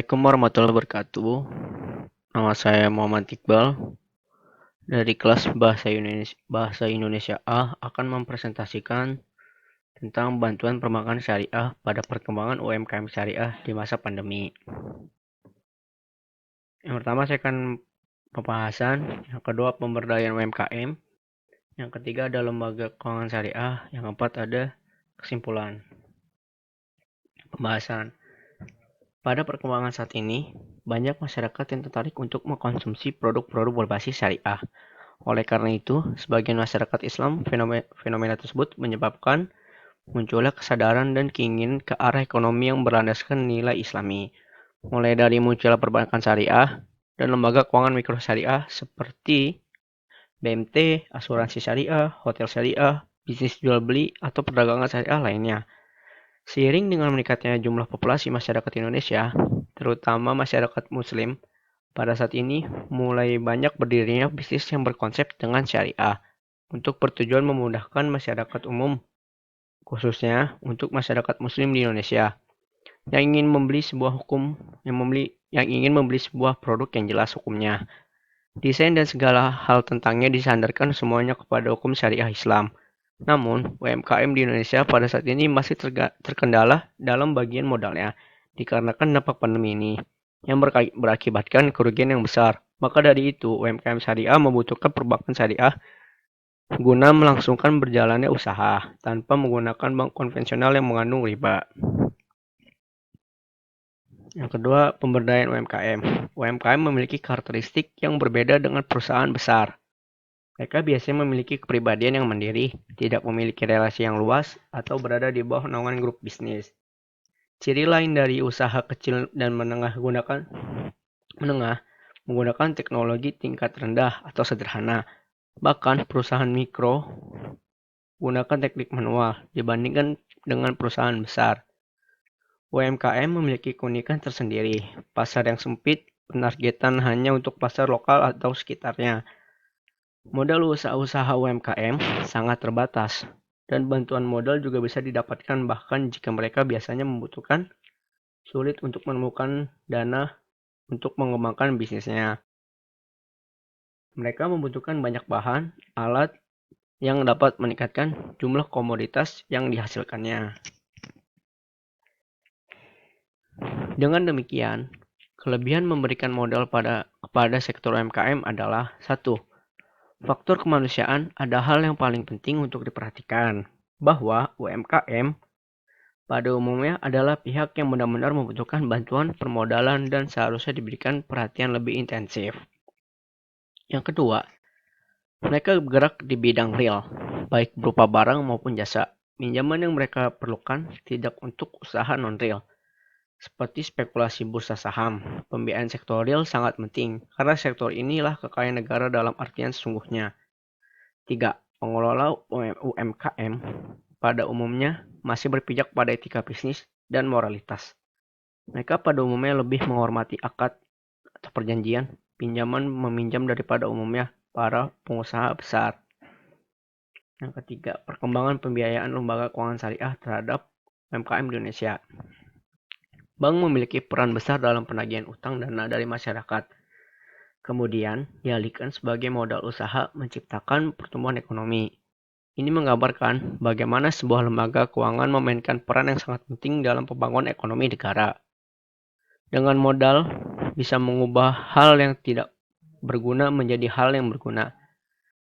Assalamualaikum warahmatullahi wabarakatuh. Nama saya Muhammad Iqbal dari kelas Bahasa Indonesia A akan mempresentasikan tentang bantuan perbankan syariah pada perkembangan UMKM syariah di masa pandemi. Yang pertama saya akan pembahasan, yang kedua pemberdayaan UMKM, yang ketiga ada lembaga keuangan syariah, yang keempat ada kesimpulan. Pembahasan. Pada perkembangan saat ini, banyak masyarakat yang tertarik untuk mengkonsumsi produk-produk berbasis syariah. Oleh karena itu, sebagian masyarakat Islam, fenomena tersebut menyebabkan munculnya kesadaran dan keinginan ke arah ekonomi yang berlandaskan nilai Islami. Mulai dari munculnya perbankan syariah dan lembaga keuangan mikro syariah seperti BMT, asuransi syariah, hotel syariah, bisnis jual beli, atau perdagangan syariah lainnya. Seiring dengan meningkatnya jumlah populasi masyarakat Indonesia, terutama masyarakat Muslim, pada saat ini mulai banyak berdirinya bisnis yang berkonsep dengan syariah untuk bertujuan memudahkan masyarakat umum, khususnya untuk masyarakat Muslim di Indonesia yang ingin membeli sebuah produk yang jelas hukumnya. Desain dan segala hal tentangnya disandarkan semuanya kepada hukum syariah Islam. Namun, UMKM di Indonesia pada saat ini masih terkendala dalam bagian modalnya, dikarenakan dampak pandemi ini, yang berakibatkan kerugian yang besar. Maka dari itu, UMKM syariah membutuhkan perbankan syariah guna melangsungkan berjalannya usaha, tanpa menggunakan bank konvensional yang mengandung riba. Yang kedua, pemberdayaan UMKM. UMKM memiliki karakteristik yang berbeda dengan perusahaan besar. Mereka biasanya memiliki kepribadian yang mandiri, tidak memiliki relasi yang luas, atau berada di bawah naungan grup bisnis. Ciri lain dari usaha kecil dan menengah menggunakan teknologi tingkat rendah atau sederhana. Bahkan perusahaan mikro gunakan teknik manual dibandingkan dengan perusahaan besar. UMKM memiliki keunikan tersendiri. Pasar yang sempit, penargetan hanya untuk pasar lokal atau sekitarnya. Modal usaha UMKM sangat terbatas, dan bantuan modal juga bisa didapatkan bahkan jika mereka biasanya membutuhkan sulit untuk menemukan dana untuk mengembangkan bisnisnya. Mereka membutuhkan banyak bahan, alat yang dapat meningkatkan jumlah komoditas yang dihasilkannya. Dengan demikian, kelebihan memberikan modal kepada sektor UMKM adalah 1. Faktor kemanusiaan ada hal yang paling penting untuk diperhatikan, bahwa UMKM pada umumnya adalah pihak yang benar-benar membutuhkan bantuan permodalan dan seharusnya diberikan perhatian lebih intensif. Yang kedua, mereka bergerak di bidang real, baik berupa barang maupun jasa. Pinjaman yang mereka perlukan tidak untuk usaha non-real, seperti spekulasi bursa saham. Pembiayaan sektor real sangat penting, karena sektor inilah kekayaan negara dalam artian sesungguhnya. 3. Pengelola UMKM pada umumnya masih berpijak pada etika bisnis dan moralitas. Mereka pada umumnya lebih menghormati akad atau perjanjian pinjaman meminjam daripada umumnya para pengusaha besar. Yang ketiga, perkembangan pembiayaan lembaga keuangan syariah terhadap UMKM di Indonesia. Bank memiliki peran besar dalam penagihan utang dana dari masyarakat, kemudian dialihkan sebagai modal usaha menciptakan pertumbuhan ekonomi. Ini menggambarkan bagaimana sebuah lembaga keuangan memainkan peran yang sangat penting dalam pembangunan ekonomi negara. Dengan modal, bisa mengubah hal yang tidak berguna menjadi hal yang berguna.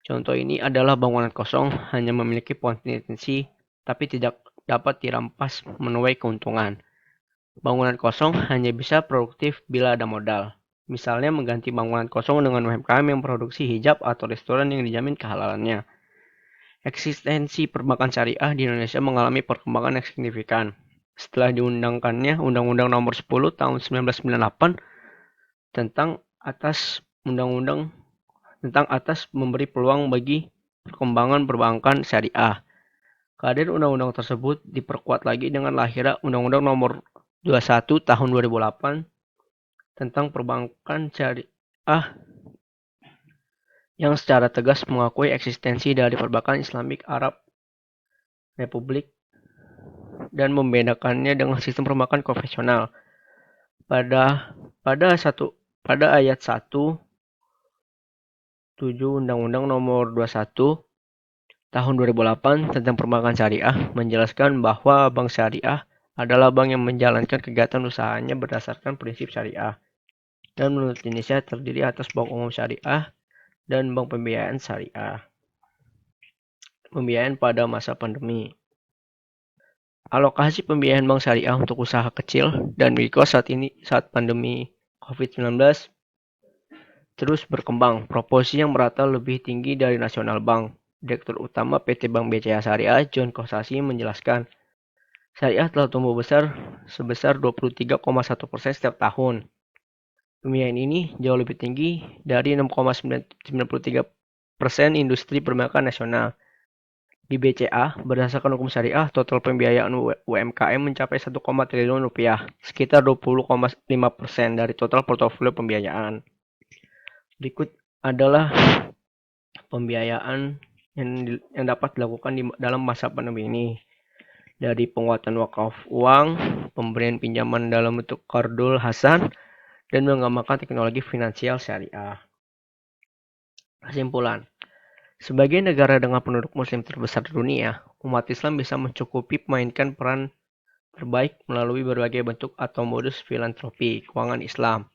Contoh ini adalah bangunan kosong hanya memiliki potensi, tapi tidak dapat dirampas menuai keuntungan. Bangunan kosong hanya bisa produktif bila ada modal. Misalnya mengganti bangunan kosong dengan UMKM yang produksi hijab atau restoran yang dijamin kehalalannya. Eksistensi perbankan syariah di Indonesia mengalami perkembangan yang signifikan. Setelah diundangkannya Undang-Undang Nomor 10 Tahun 1998 tentang atas memberi peluang bagi perkembangan perbankan syariah. Kehadiran undang-undang tersebut diperkuat lagi dengan lahirnya Undang-Undang Nomor 21 Tahun 2008 tentang perbankan syariah yang secara tegas mengakui eksistensi dari perbankan Islamic Arab Republik dan membedakannya dengan sistem perbankan konvensional. Pada ayat 1 7 Undang-Undang Nomor 21 Tahun 2008 tentang Perbankan Syariah menjelaskan bahwa bank syariah adalah bank yang menjalankan kegiatan usahanya berdasarkan prinsip syariah. Dan menurut Indonesia terdiri atas bank umum syariah dan bank pembiayaan syariah. Pembiayaan pada masa pandemi. Alokasi pembiayaan bank syariah untuk usaha kecil dan mikro saat pandemi COVID-19 terus berkembang. Proporsi yang merata lebih tinggi dari nasional bank. Direktur Utama PT Bank BCA Syariah, John Kosasi, menjelaskan, Syariah telah tumbuh besar sebesar 23,1% setiap tahun. Pembiayaan ini jauh lebih tinggi dari 6,93% industri perbankan nasional. Di BCA, berdasarkan hukum syariah, total pembiayaan UMKM mencapai 1, triliun rupiah, sekitar 20,5% dari total portofolio pembiayaan. Berikut adalah pembiayaan yang dapat dilakukan dalam masa pandemi ini. Dari penguatan wakaf uang, pemberian pinjaman dalam bentuk qardul hasan, dan mengembangkan teknologi finansial syariah. Kesimpulan, sebagai negara dengan penduduk muslim terbesar di dunia, umat Islam bisa mencukupi memainkan peran terbaik melalui berbagai bentuk atau modus filantropi keuangan Islam.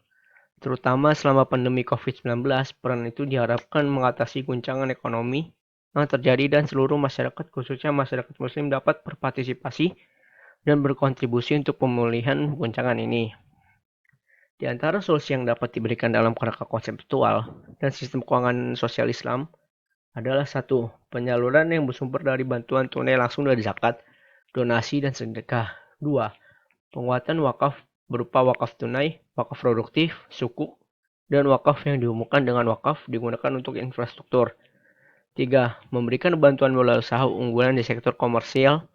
Terutama selama pandemi COVID-19, peran itu diharapkan mengatasi guncangan ekonomi yang terjadi dan seluruh masyarakat, khususnya masyarakat muslim, dapat berpartisipasi dan berkontribusi untuk pemulihan guncangan ini. Di antara solusi yang dapat diberikan dalam kerangka konseptual dan sistem keuangan sosial Islam adalah 1. Penyaluran yang bersumber dari bantuan tunai langsung dari zakat, donasi, dan sedekah. 2. Penguatan wakaf berupa wakaf tunai, wakaf produktif, sukuk, dan wakaf yang dihubungkan dengan wakaf digunakan untuk infrastruktur. 3. Memberikan bantuan melalui usaha unggulan di sektor komersial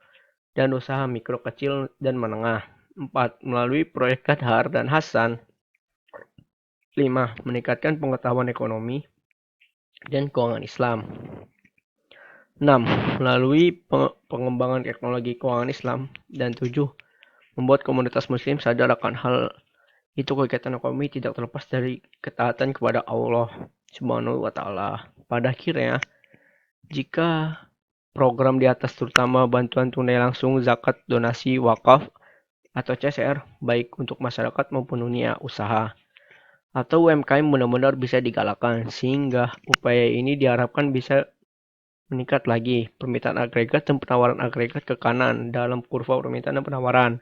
dan usaha mikro kecil dan menengah. 4. Melalui proyek Qadhar dan Hasan. 5. Meningkatkan pengetahuan ekonomi dan keuangan Islam. 6. Melalui pengembangan teknologi keuangan Islam. Dan 7. Membuat komunitas muslim sadar akan hal itu kegiatan ekonomi tidak terlepas dari ketaatan kepada Allah Subhanahu wa Ta'ala. Pada akhirnya, jika program di atas terutama bantuan tunai langsung, zakat, donasi, wakaf, atau CSR, baik untuk masyarakat maupun dunia usaha atau UMKM benar-benar bisa digalakkan, sehingga upaya ini diharapkan bisa meningkat lagi permintaan agregat dan penawaran agregat ke kanan dalam kurva permintaan dan penawaran.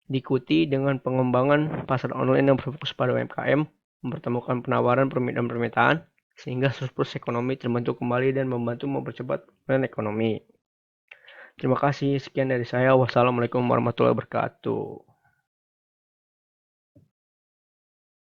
Diikuti dengan pengembangan pasar online yang berfokus pada UMKM, mempertemukan penawaran dan permintaan, sehingga surplus ekonomi terbentuk kembali dan membantu mempercepat pemulihan ekonomi. Terima kasih, sekian dari saya. Wassalamualaikum warahmatullahi wabarakatuh.